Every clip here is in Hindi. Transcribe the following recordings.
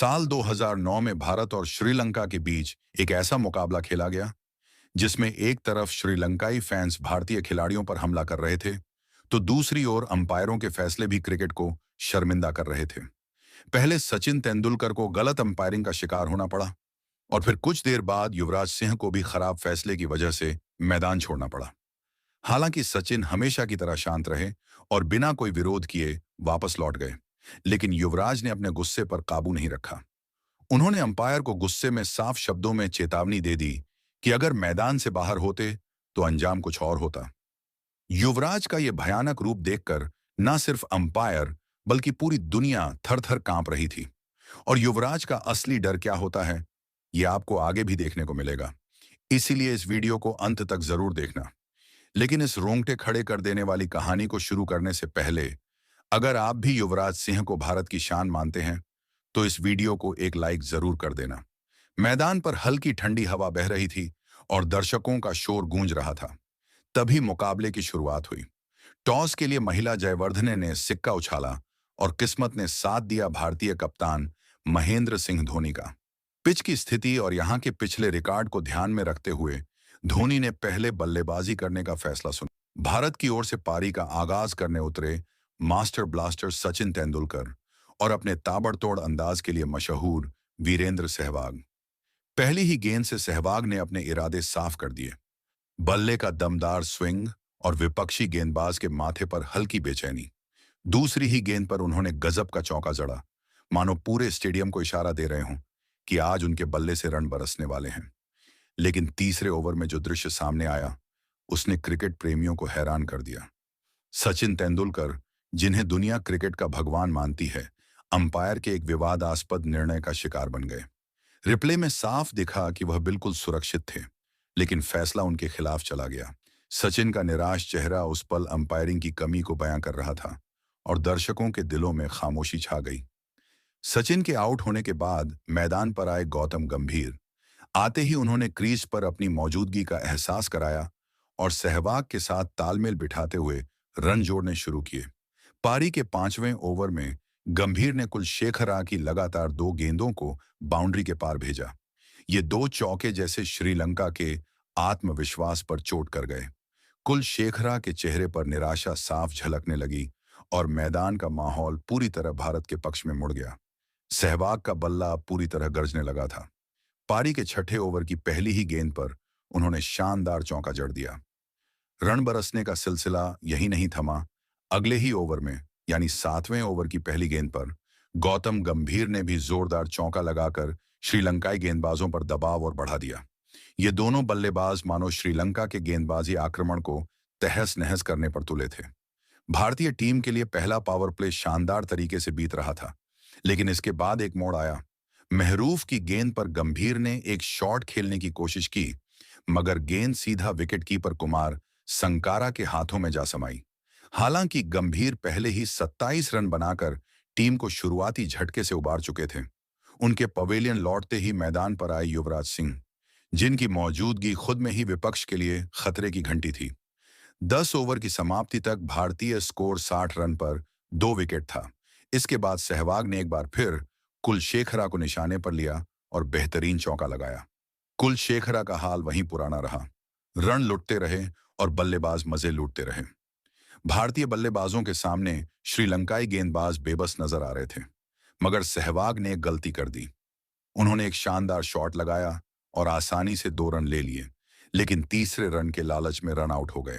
साल 2009 में भारत और श्रीलंका के बीच एक ऐसा मुकाबला खेला गया जिसमें एक तरफ श्रीलंकाई फैंस भारतीय खिलाड़ियों पर हमला कर रहे थे, तो दूसरी ओर अंपायरों के फैसले भी क्रिकेट को शर्मिंदा कर रहे थे। पहले सचिन तेंदुलकर को गलत अंपायरिंग का शिकार होना पड़ा और फिर कुछ देर बाद युवराज सिंह को भी खराब फैसले की वजह से मैदान छोड़ना पड़ा। हालांकि सचिन हमेशा की तरह शांत रहे और बिना कोई विरोध किए वापस लौट गए, लेकिन युवराज ने अपने गुस्से पर काबू नहीं रखा। उन्होंने अंपायर को गुस्से में साफ शब्दों में चेतावनी दे दी कि अगर मैदान से बाहर होते तो अंजाम कुछ और होता। युवराज का यह भयानक रूप देखकर न सिर्फ अंपायर बल्कि पूरी दुनिया थर-थर कांप रही थी। और युवराज का असली डर क्या होता है, यह आपको आगे भी देखने को मिलेगा। इसीलिए इस वीडियो को अंत तक जरूर देखना। लेकिन इस रोंगटे खड़े कर देने वाली कहानी को शुरू करने से पहले, अगर आप भी युवराज सिंह को भारत की शान मानते हैं तो इस वीडियो को एक लाइक जरूर कर देना। मैदान पर हल्की ठंडी हवा बह रही थी और दर्शकों का शोर गूंज रहा था। तभी मुकाबले की शुरुआत हुई। टॉस के लिए महिला जयवर्धने ने सिक्का उछाला और किस्मत ने साथ दिया भारतीय कप्तान महेंद्र सिंह धोनी का। पिच की स्थिति और यहां के पिछले रिकॉर्ड को ध्यान में रखते हुए धोनी ने पहले बल्लेबाजी करने का फैसला सुना। भारत की ओर से पारी का आगाज करने उतरे मास्टर ब्लास्टर सचिन तेंदुलकर और अपने ताबड़तोड़ अंदाज के लिए मशहूर वीरेंद्र सहवाग। पहली ही गेंद से सहवाग ने अपने इरादे साफ कर दिए। बल्ले का दमदार स्विंग और विपक्षी गेंदबाज के माथे पर हल्की बेचैनी। दूसरी ही गेंद पर उन्होंने गजब का चौका जड़ा, मानो पूरे स्टेडियम को इशारा दे रहे हों कि आज उनके बल्ले से रन बरसने वाले हैं। लेकिन तीसरे ओवर में जो दृश्य सामने आया, उसने क्रिकेट प्रेमियों को हैरान कर दिया। सचिन तेंदुलकर, जिन्हें दुनिया क्रिकेट का भगवान मानती है, अंपायर के एक विवादास्पद निर्णय का शिकार बन गए। रिप्ले में साफ दिखा कि वह बिल्कुल सुरक्षित थे, लेकिन फैसला उनके खिलाफ चला गया। सचिन का निराश चेहरा उस पल अंपायरिंग की कमी को बयां कर रहा था और दर्शकों के दिलों में खामोशी छा गई। सचिन के आउट होने के बाद मैदान पर आए गौतम गंभीर। आते ही उन्होंने क्रीज पर अपनी मौजूदगी का एहसास कराया और सहवाग के साथ तालमेल बिठाते हुए रन जोड़ने शुरू किए। पारी के 5वें ओवर में गंभीर ने कुलशेखरा की लगातार 2 गेंदों को बाउंड्री के पार भेजा। ये 2 चौके जैसे श्रीलंका के आत्मविश्वास पर चोट कर गए। कुलशेखरा के चेहरे पर निराशा साफ झलकने लगी और मैदान का माहौल पूरी तरह भारत के पक्ष में मुड़ गया। सहवाग का बल्ला पूरी तरह गरजने लगा था। पारी के 6ठे ओवर की पहली ही गेंद पर उन्होंने शानदार चौका जड़ दिया। रन बरसने का सिलसिला यही नहीं थमा। अगले ही ओवर में, यानी 7वें ओवर की पहली गेंद पर गौतम गंभीर ने भी जोरदार चौका लगाकर श्रीलंकाई गेंदबाजों पर दबाव और बढ़ा दिया। ये दोनों बल्लेबाज मानो श्रीलंका के गेंदबाजी आक्रमण को तहस नहस करने पर तुले थे। भारतीय टीम के लिए पहला पावर प्ले शानदार तरीके से बीत रहा था, लेकिन इसके बाद एक मोड़ आया। महरूफ की गेंद पर गंभीर ने एक शॉट खेलने की कोशिश की, मगर गेंद सीधा विकेटकीपर कुमार संकारा के हाथों में जा समाई। हालांकि गंभीर पहले ही 27 रन बनाकर टीम को शुरुआती झटके से उबार चुके थे। उनके पवेलियन लौटते ही मैदान पर आए युवराज सिंह, जिनकी मौजूदगी खुद में ही विपक्ष के लिए खतरे की घंटी थी। 10 ओवर की समाप्ति तक भारतीय स्कोर 60 रन पर 2 विकेट था। इसके बाद सहवाग ने एक बार फिर कुलशेखरा को निशाने पर लिया और बेहतरीन चौका लगाया। कुलशेखरा का हाल वहीं पुराना रहा। रन लुटते रहे और बल्लेबाज मजे लूटते रहे। भारतीय बल्लेबाजों के सामने श्रीलंकाई गेंदबाज बेबस नजर आ रहे थे, मगर सहवाग ने एक गलती कर दी। उन्होंने एक शानदार शॉट लगाया और आसानी से 2 रन ले लिए, लेकिन तीसरे रन के लालच में रन आउट हो गए।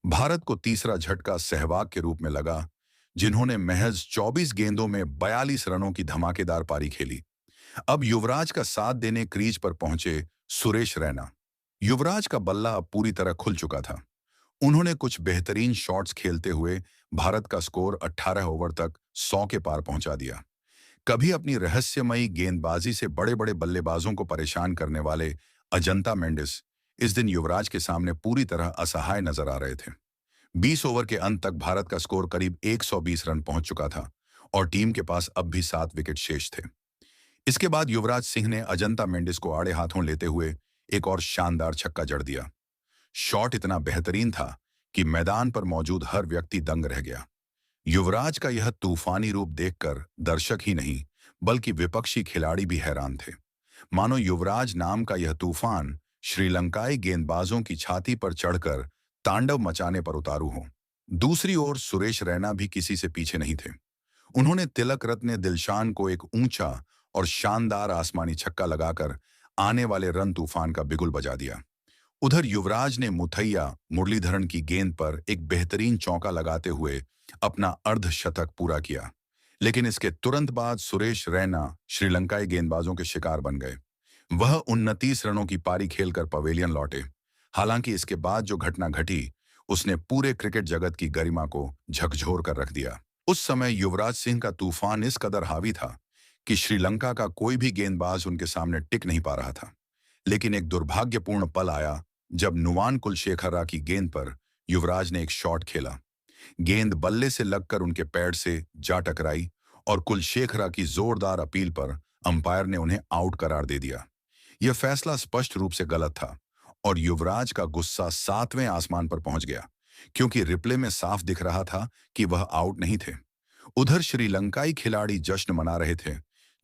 भारत को तीसरा झटका सहवाग के रूप में लगा, जिन्होंने महज 24 गेंदों में 42 रनों की धमाकेदार पारी खेली। अब युवराज का साथ देने क्रीज पर पहुंचे सुरेश रैना। युवराज का बल्ला अब पूरी तरह खुल चुका था। उन्होंने कुछ बेहतरीन शॉट्स खेलते हुए भारत का स्कोर 18 ओवर तक 100 के पार पहुंचा दिया। कभी अपनी रहस्यमयी गेंदबाजी से बड़े बड़े बल्लेबाजों को परेशान करने वाले अजंता मेंडिस इस दिन युवराज के सामने पूरी तरह असहाय नजर आ रहे थे। 20 ओवर के अंत तक भारत का स्कोर करीब 120 रन पहुंच चुका था और टीम के पास अब भी 7 विकेट शेष थे। इसके बाद युवराज सिंह ने अजंता मेंडिस को आड़े हाथों लेते हुए एक और शानदार छक्का जड़ दिया। शॉट इतना बेहतरीन था कि मैदान पर मौजूद हर व्यक्ति दंग रह गया। युवराज का यह तूफानी रूप देखकर दर्शक ही नहीं बल्कि विपक्षी खिलाड़ी भी हैरान थे। मानो युवराज नाम का यह तूफान श्रीलंकाई गेंदबाजों की छाती पर चढ़कर तांडव मचाने पर उतारू हो। दूसरी ओर सुरेश रैना भी किसी से पीछे नहीं थे। उन्होंने तिलक रत्ने दिलशान को एक ऊंचा और शानदार आसमानी छक्का लगाकर आने वाले रन तूफान का बिगुल बजा दिया। उधर युवराज ने मुथैया मुरलीधरन की गेंद पर एक बेहतरीन चौका लगाते हुए अपना अर्धशतक पूरा किया। लेकिन इसके तुरंत बाद सुरेश रैना श्रीलंकाई गेंदबाजों के शिकार बन गए। वह 29 रनों की पारी खेलकर पवेलियन लौटे। हालांकि इसके बाद जो घटना घटी उसने पूरे क्रिकेट जगत की गरिमा को झकझोर कर रख दिया। उस समय युवराज सिंह का तूफान इस कदर हावी था कि श्रीलंका का कोई भी गेंदबाज उनके सामने टिक नहीं पा रहा था। लेकिन एक दुर्भाग्यपूर्ण पल आया जब नुवान कुलशेखरा की गेंद पर युवराज ने एक शॉट खेला। गेंद बल्ले से लगकर उनके पैर से जा टकराई और कुलशेखरा की जोरदार अपील पर अंपायर ने उन्हें आउट करार दे दिया। यह फैसला स्पष्ट रूप से गलत था और युवराज का गुस्सा 7वें आसमान पर पहुंच गया, क्योंकि रिप्ले में साफ दिख रहा था कि वह आउट नहीं थे। उधर श्रीलंकाई खिलाड़ी जश्न मना रहे थे,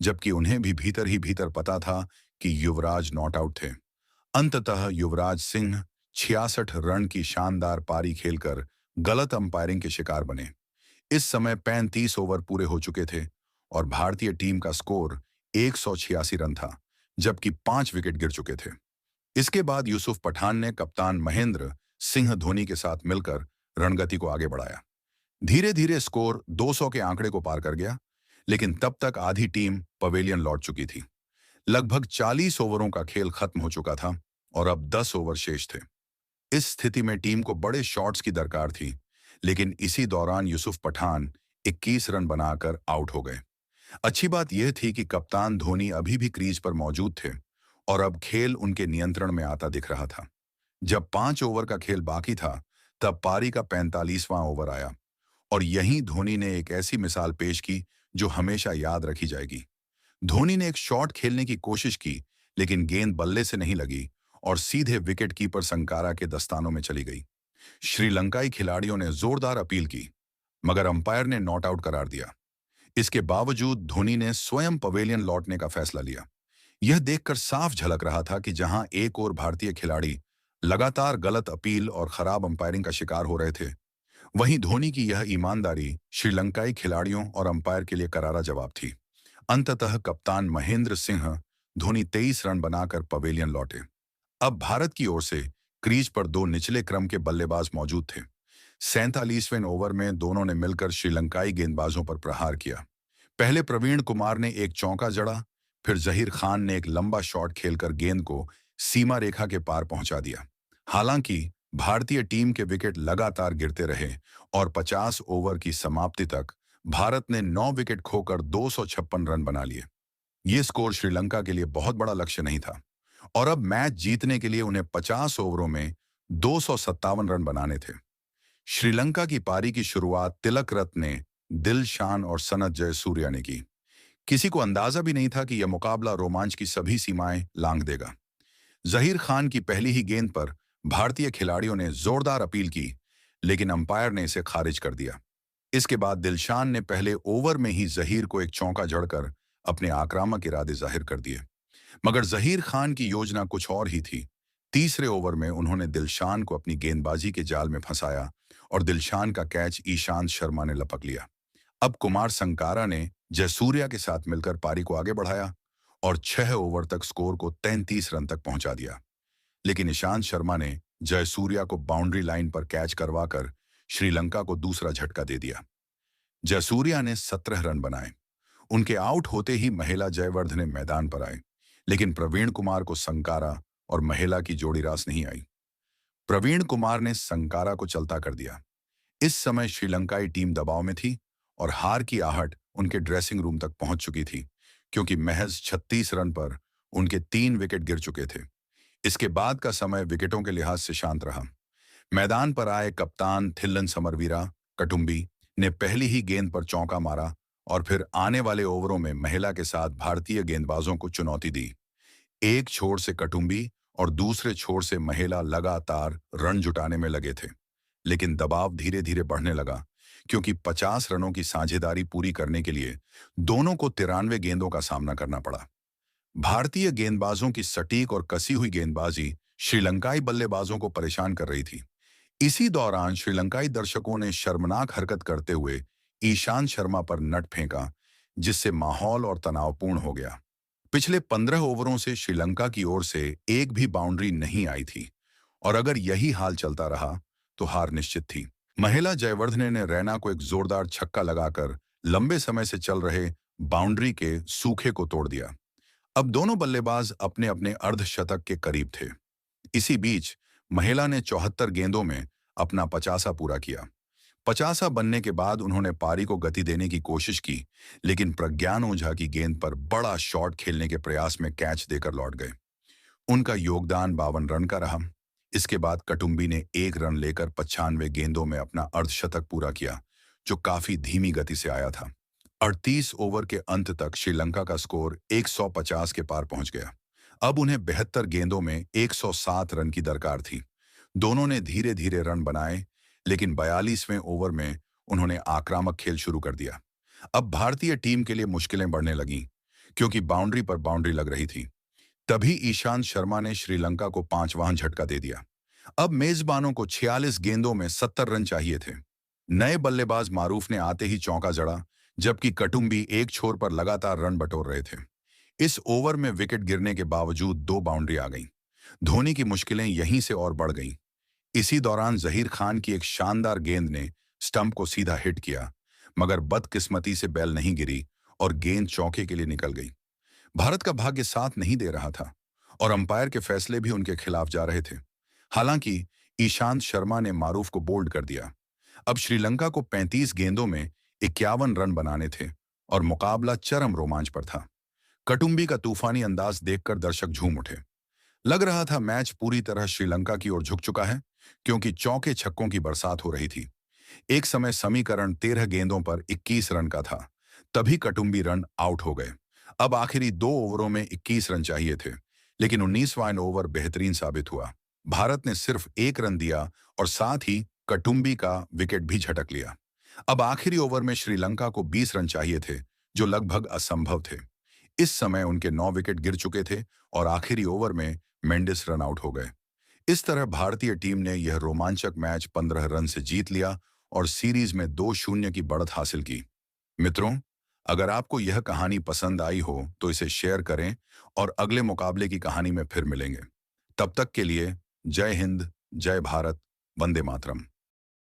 जबकि उन्हें भी भीतर ही भीतर पता था कि युवराज नॉट आउट थे। अंततः युवराज सिंह 66 रन की शानदार पारी खेलकर गलत अंपायरिंग के शिकार बने। इस समय 35 ओवर पूरे हो चुके थे और भारतीय टीम का स्कोर 186 रन था, जबकि 5 विकेट गिर चुके थे। इसके बाद यूसुफ पठान ने कप्तान महेंद्र सिंह धोनी के साथ मिलकर रणगति को आगे बढ़ाया। धीरे धीरे स्कोर 200 के आंकड़े को पार कर गया, लेकिन तब तक आधी टीम पवेलियन लौट चुकी थी। लगभग 40 ओवरों का खेल खत्म हो चुका था और अब 10 ओवर शेष थे। इस स्थिति में टीम को बड़े शॉट्स की दरकार थी, लेकिन इसी दौरान यूसुफ पठान 21 रन बनाकर आउट हो गए। अच्छी बात यह थी कि कप्तान धोनी अभी भी क्रीज पर मौजूद थे और अब खेल उनके नियंत्रण में आता दिख रहा था। जब 5 ओवर का खेल बाकी था, तब पारी का 45वां ओवर आया और यहीं धोनी ने एक ऐसी मिसाल पेश की जो हमेशा याद रखी जाएगी। धोनी ने एक शॉट खेलने की कोशिश की, लेकिन गेंद बल्ले से नहीं लगी और सीधे विकेट कीपर संकारा के दस्तानों में चली गई। श्रीलंकाई खिलाड़ियों ने जोरदार अपील की, मगर अंपायर ने नॉट आउट करार दिया। इसके बावजूद धोनी ने स्वयं पवेलियन लौटने का फैसला लिया। यह देखकर साफ झलक रहा था कि जहां एक और भारतीय खिलाड़ी लगातार गलत अपील और खराब अंपायरिंग का शिकार हो रहे थे, वहीं धोनी की यह ईमानदारी श्रीलंकाई खिलाड़ियों और अंपायर के लिए करारा जवाब थी। अंततः कप्तान महेंद्र सिंह धोनी 23 रन बनाकर पवेलियन लौटे। अब भारत की ओर से क्रीज पर 2 निचले क्रम के बल्लेबाज मौजूद थे। 47वें ओवर में दोनों ने मिलकर श्रीलंकाई गेंदबाजों पर प्रहार किया। पहले प्रवीण कुमार ने एक चौका जड़ा, फिर जहीर खान ने एक लंबा शॉट खेलकर गेंद को सीमा रेखा के पार पहुंचा दिया। हालांकि भारतीय टीम के विकेट लगातार गिरते रहे और 50 ओवर की समाप्ति तक भारत ने 9 विकेट खोकर 256 रन बना लिए। ये स्कोर श्रीलंका के लिए बहुत बड़ा लक्ष्य नहीं था और अब मैच जीतने के लिए उन्हें 50 ओवरों में 257 रन बनाने थे। श्रीलंका की पारी की शुरुआत तिलक रत्ने, दिलशान और सनत जयसूर्या ने की। किसी को अंदाजा भी नहीं था कि यह मुकाबला रोमांच की सभी सीमाएं लांघ देगा। जहीर खान की पहली ही गेंद पर भारतीय खिलाड़ियों ने जोरदार अपील की, लेकिन अंपायर ने इसे खारिज कर दिया। इसके बाद दिलशान ने पहले ओवर में ही जहीर को एक चौका जड़कर अपने आक्रामक इरादे जाहिर कर दिए, मगर जहीर खान की योजना कुछ और ही थी। तीसरे ओवर में उन्होंने दिलशान को अपनी गेंदबाजी के जाल में फंसाया और दिलशान का कैच ईशांत शर्मा ने लपक लिया। अब कुमार संकारा ने जयसूर्या के साथ मिलकर पारी को आगे बढ़ाया और 6 ओवर तक स्कोर को 33 रन तक पहुंचा दिया। लेकिन ईशांत शर्मा ने जयसूर्या को बाउंड्री लाइन पर कैच करवाकर श्रीलंका को दूसरा झटका दे दिया। जयसूर्या ने 17 रन बनाए। उनके आउट होते ही महिला जयवर्धने मैदान पर आए, लेकिन प्रवीण कुमार को संकारा और महिला की जोड़ी रास नहीं आई। प्रवीण कुमार ने संकारा को चलता कर दिया। इस समय श्रीलंकाई टीम दबाव में थी और हार की आहट उनके ड्रेसिंग रूम तक पहुंच चुकी थी, क्योंकि महज 36 रन पर उनके 3 विकेट गिर चुके थे। इसके बाद का समय विकेटों के लिहाज से शांत रहा। मैदान पर आए कप्तान थिल्लन समरवीरा कटुम्बी ने पहली ही गेंद पर चौका मारा और फिर आने वाले ओवरों में महिला के साथ भारतीय गेंदबाजों को चुनौती दी। एक छोर से कटुम्बी और दूसरे छोर से महिला लगातार रन जुटाने में लगे थे, लेकिन दबाव धीरे धीरे बढ़ने लगा, क्योंकि 50 रनों की साझेदारी पूरी करने के लिए दोनों को 93 गेंदों का सामना करना पड़ा। भारतीय गेंदबाजों की सटीक और कसी हुई गेंदबाजी श्रीलंकाई बल्लेबाजों को परेशान कर रही थी। इसी दौरान श्रीलंकाई दर्शकों ने शर्मनाक हरकत करते हुए ईशांत शर्मा पर नट फेंका, जिससे माहौल और तनावपूर्ण हो गया। पिछले 15 ओवरों से श्रीलंका की ओर से एक भी बाउंड्री नहीं आई थी और अगर यही हाल चलता रहा तो हार निश्चित थी। महिला जयवर्धने ने रैना को एक जोरदार छक्का लगाकर लंबे समय से चल रहे बाउंड्री के सूखे को तोड़ दिया। अब दोनों बल्लेबाज अपने अपने अर्धशतक के करीब थे। इसी बीच महिला ने 74 गेंदों में अपना 50 पूरा किया। 50 बनने के बाद उन्होंने पारी को गति देने की कोशिश की, लेकिन प्रज्ञान ओझा की गेंद पर बड़ा शॉट खेलने के प्रयास में कैच देकर लौट गए। उनका योगदान 52 रन का रहा। इसके बाद कटुंबी ने 1 रन लेकर 95 गेंदों में अपना अर्धशतक पूरा किया, जो काफी धीमी गति से आया था। 38 ओवर के अंत तक श्रीलंका का स्कोर 150 के पार पहुंच गया। अब उन्हें 72 गेंदों में 107 रन की दरकार थी। दोनों ने धीरे धीरे रन बनाए, लेकिन 42वें ओवर में उन्होंने आक्रामक खेल शुरू कर दिया। अब भारतीय टीम के लिए मुश्किलें बढ़ने लगीं, क्योंकि बाउंड्री पर बाउंड्री लग रही थी। तभी ईशांत शर्मा ने श्रीलंका को 5वां झटका दे दिया। अब मेजबानों को 46 गेंदों में 70 रन चाहिए थे। नए बल्लेबाज मारूफ ने आते ही चौका जड़ा, जबकि कटुंबी एक छोर पर लगातार रन बटोर रहे थे। इस ओवर में विकेट गिरने के बावजूद 2 बाउंड्री आ गईं। धोनी की मुश्किलें यहीं से और बढ़ गईं। इसी दौरान जहीर खान की एक शानदार गेंद ने स्टंप को सीधा हिट किया, मगर बदकिस्मती से बैल नहीं गिरी और गेंद चौके के लिए निकल गई। भारत का भाग्य साथ नहीं दे रहा था और अंपायर के फैसले भी उनके खिलाफ जा रहे थे। हालांकि ईशांत शर्मा ने मारूफ को बोल्ड कर दिया। अब श्रीलंका को 35 गेंदों में 51 रन बनाने थे और मुकाबला चरम रोमांच पर था। कटुंबी का तूफानी अंदाज देखकर दर्शक झूम उठे। लग रहा था मैच पूरी तरह श्रीलंका की ओर झुक चुका है, क्योंकि चौके छक्कों की बरसात हो रही थी। एक समय समीकरण 13 गेंदों पर 21 रन का था। तभी कटुंबी रन आउट हो गए। अब आखिरी 2 ओवरों में 21 रन चाहिए थे, लेकिन 19वां ओवर बेहतरीन साबित हुआ। भारत ने सिर्फ 1 रन दिया और साथ ही कटुंबी का विकेट भी झटक लिया। अब आखिरी ओवर में श्रीलंका को 20 रन चाहिए थे, जो लगभग असंभव थे। इस समय उनके 9 विकेट गिर चुके थे और आखिरी ओवर में मेंडिस रन आउट हो गए। इस तरह भारतीय टीम ने यह रोमांचक मैच 15 रन से जीत लिया और सीरीज में 2-0 की बढ़त हासिल की। मित्रों, अगर आपको यह कहानी पसंद आई हो तो इसे शेयर करें और अगले मुकाबले की कहानी में फिर मिलेंगे। तब तक के लिए जय हिंद, जय भारत, वंदे मातरम।